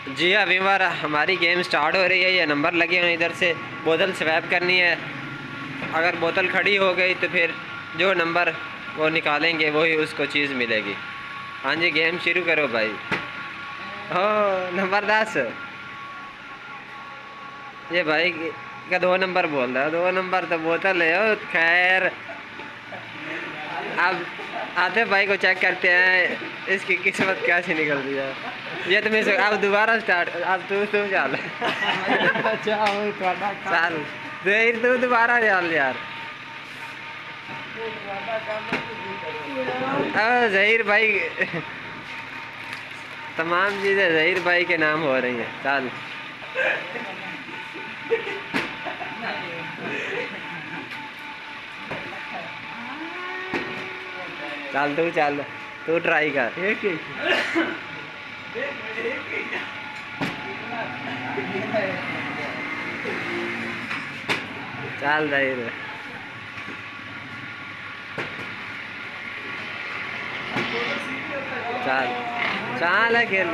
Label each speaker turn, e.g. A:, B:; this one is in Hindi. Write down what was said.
A: जी हाँ व्यूअर, हमारी गेम स्टार्ट हो रही है। ये नंबर लगे हुए हैं, इधर से बोतल स्वैप करनी है। अगर बोतल खड़ी हो गई तो फिर जो नंबर वो निकालेंगे वही उसको चीज़ मिलेगी। हाँ जी, गेम शुरू करो भाई। हो नंबर 10। ये भाई का 2 नंबर बोल रहा है, 2 नंबर तो बोतल है। ओ खैर, अब आते भाई को चेक करते हैं इसकी किस्मत कैसी निकल रही है। ये तो मैं अब दोबारा स्टार्ट, अब तू चल। चल तू दोबारा चल यार। जहीर भाई, तमाम चीज़ें जहीर भाई के नाम हो रही हैं। चल चल तू ट्राई कर। चल जहीर, चल चल खेल।